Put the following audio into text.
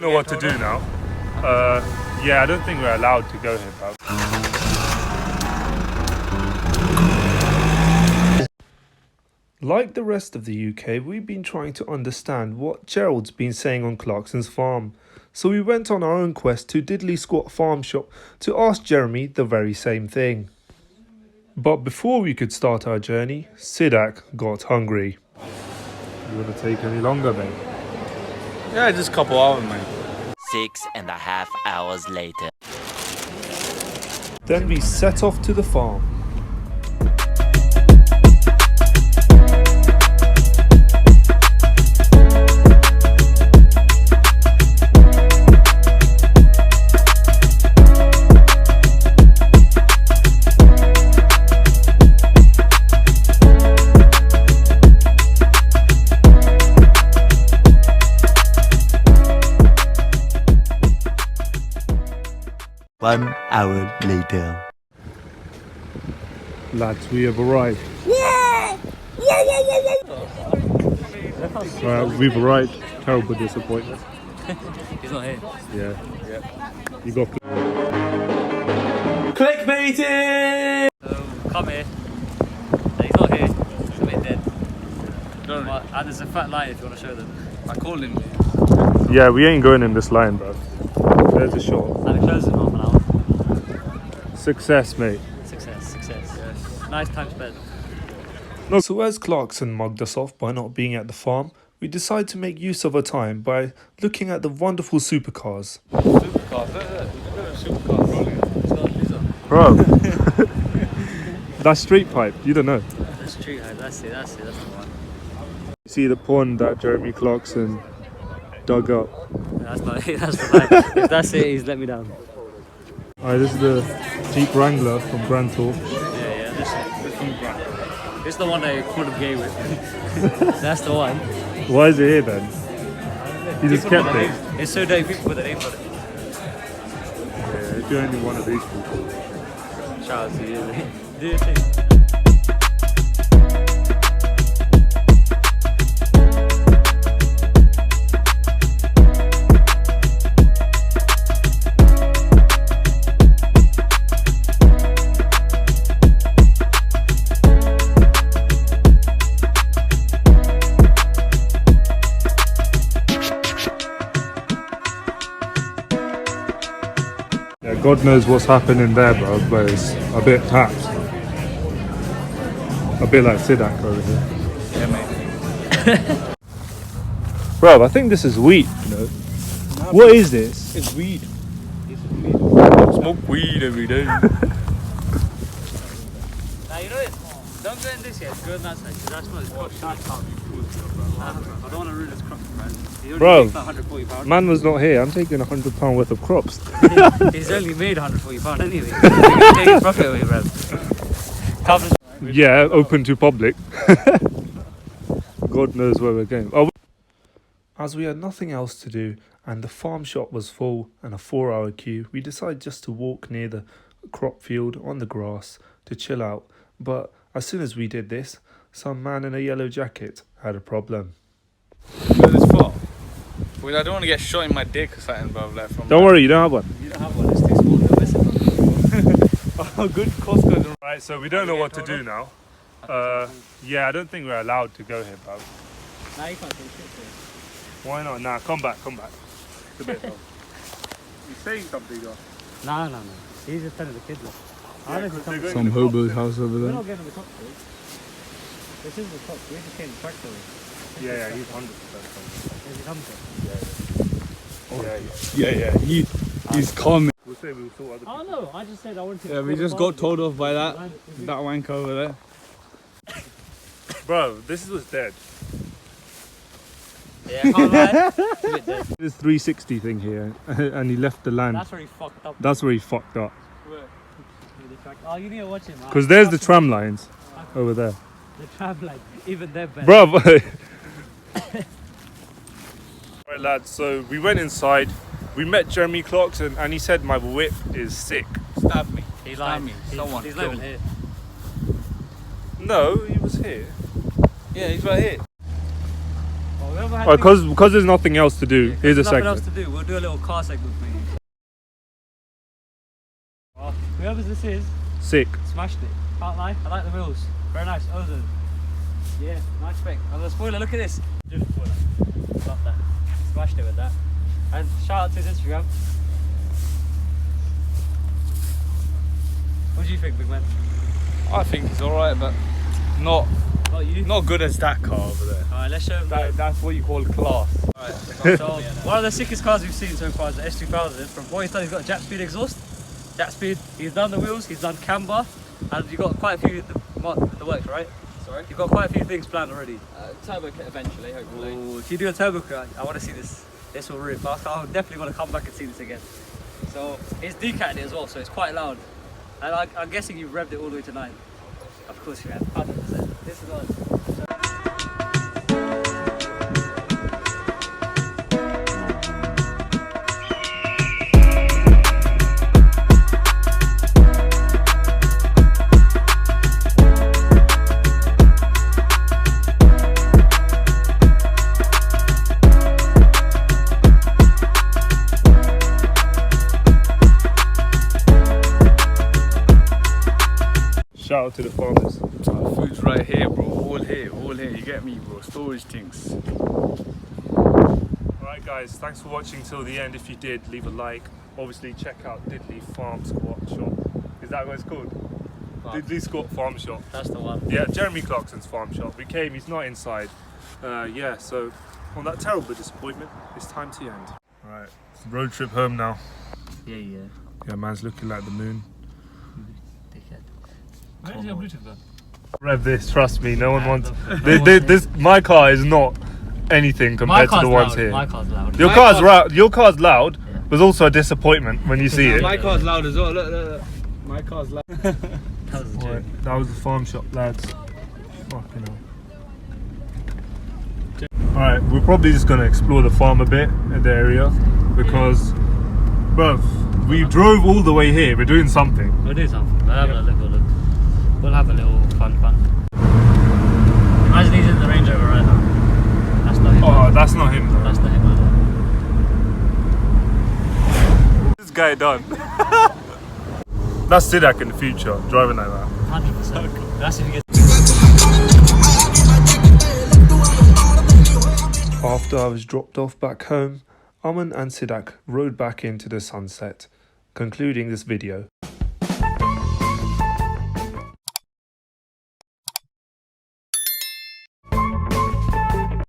Know what to do now. Yeah, I don't think we're allowed to go here, bro. Like the rest of the UK, we've been trying to understand what Gerald's been saying on Clarksons farm. So we went on our own quest to Diddley Squat Farm Shop to ask Jeremy the very same thing. But before we could start our journey, Sidak got hungry. You want to take any longer, mate? Yeah, just a couple hours, man. 6.5 hours later. Then we set off to the farm. One hour later. Lads, we have arrived. We've arrived. Terrible disappointment. He's not here. Yeah. You got Clickbaiting! So, come here. He's not here. He's a bit dead. And there's a fat lion if you want to show them. I called him. Yeah, we ain't going in this line, bro. There's a shot. And it closes in half an hour. Success, mate. Success. Yes. Nice time spent. So as Clarkson mugged us off by not being at the farm, we decided to make use of our time by looking at the wonderful supercars. Supercars, look at supercars. Bro, that's street pipe, you don't know. That's true, that's the one. You see the pond that Jeremy Clarkson dug up. That's not it, that's the line. If that's it, he's let me down. Alright, this is the Jeep Wrangler from Grand Tour. Yeah, this is the one I called him gay with. That's the one. Why is it here then? He just kept it. It's so dirty, people put the name on it. Yeah, if you're only one of these people. Shout out to you, mate. Do your thing. God knows what's happening there, bro, but it's a bit tapped. A bit like Sidak over here. Yeah, mate. Bro, I think this is weed, you know. What is this? It's weed. Smoke weed every day. Now you know it. Don't go in this yet. Go in that side. That's not his crotch. I don't want to ruin his crotch, man. He only Bro, makes £140. Man was not here. I'm taking £100 worth of crops. He's only made £140 anyway. Take his profit away, bro. Yeah, open to public. God knows where we're going. Oh. As we had nothing else to do and the farm shop was full and a 4-hour queue, we decided just to walk near the crop field on the grass to chill out. But as soon as we did this, some man in a yellow jacket had a problem. Where's this for? Well, I don't want to get shot in my dick or something, bro. Like from Don't worry, you don't have one. You don't have one, it's too small. Don't miss it. Oh, good Costco. Right, so we don't know what to do now. Yeah, I don't think we're allowed to go here, bro. Nah, you can't take shit. Why not? Nah, come back. It's a bit though. You're saying something, though. No. He's just telling the kids. some hobo's house over We're there. not getting the top, dude. This is the top. We just came to tractor. Yeah, he's 100%. Where's he coming from? Yeah. He's calm. We'll say we'll sort other people. Oh no, I just said I wanted to. Yeah, we just got told off by that wank over there. Bro, this was dead. Yeah, I can't lie. It's a bit dead. This 360 thing here, and he left the land. That's where he fucked up. That's where he fucked up. Oh, you need to watch him. Because there's the tram lines over there. The tram line, even they're better. Bro. Right, lads, so we went inside. We met Jeremy Clarkson, and he said my whip is sick. Stab me. He lied. me. He's Someone not killed even me. here. No, he was here. Yeah, he's right here. Well, Whoever had Because there's nothing else to do. Here's a nothing else segment. to do, we'll do a little car segment for you. Oh, whoever this is, Sick. smashed it. Can't lie. I like the wheels. Very nice. Ozone. Yeah, nice spec. And the spoiler, look at this. Different spoiler. Love that. Smashed it with that. And shout out to his Instagram. What do you think, big man? I think it's alright, but not Not you? not good as that car over there. Alright, let's show him. That's what you call class. So, one of the sickest cars we've seen so far is the S2000. From what he's done, he's got Jap speed exhaust. Jap speed, he's done the wheels, he's done camber, and you've got quite a few the works, right? Sorry? You've got quite a few things planned already. Turbo kit eventually, hopefully. Ooh, if you do a turbo car, I want to see this. This will rip. I definitely want to come back and see this again. So, it's decatted it as well, so it's quite loud. And I'm guessing you've revved it all the way to 9. Of course you have, 100%. This is on. Shout out to the farmers. Food's right here, bro. All here, all here. You get me, bro. Storage things. Alright guys, thanks for watching till the end. If you did, leave a like. Obviously check out Diddley Farm Squat Shop. Is that what it's called? Diddley Squat Farm Shop. That's the one. Yeah, Jeremy Clarkson's farm shop. We came, he's not inside. Yeah, so on that terrible disappointment, it's time to end. Alright, road trip home now. Yeah. Yeah, man's looking like the moon. Dickhead. Where's your Bluetooth gone? Rev this, trust me, no one wants... This, my car is not anything compared to the ones here. My car's loud. Your car's loud, Yeah. but also a disappointment when you see it. My car's loud as well. Look. My car's loud. That was a joke. Right, that was the farm shop, lads. Fucking hell. Alright, we're probably just gonna explore the farm a bit in the area because, bruv, we drove all the way here. We're doing something. We'll do something. We'll have a little look. We'll have a little fun. Imagine he's in the Range Rover right now. That's not him. Oh, that's not him though. That's not him either. This guy done. That's Sidak in the future, driving like that. 100%. That's if he gets. After I was dropped off back home, Aman and Sidak rode back into the sunset, concluding this video.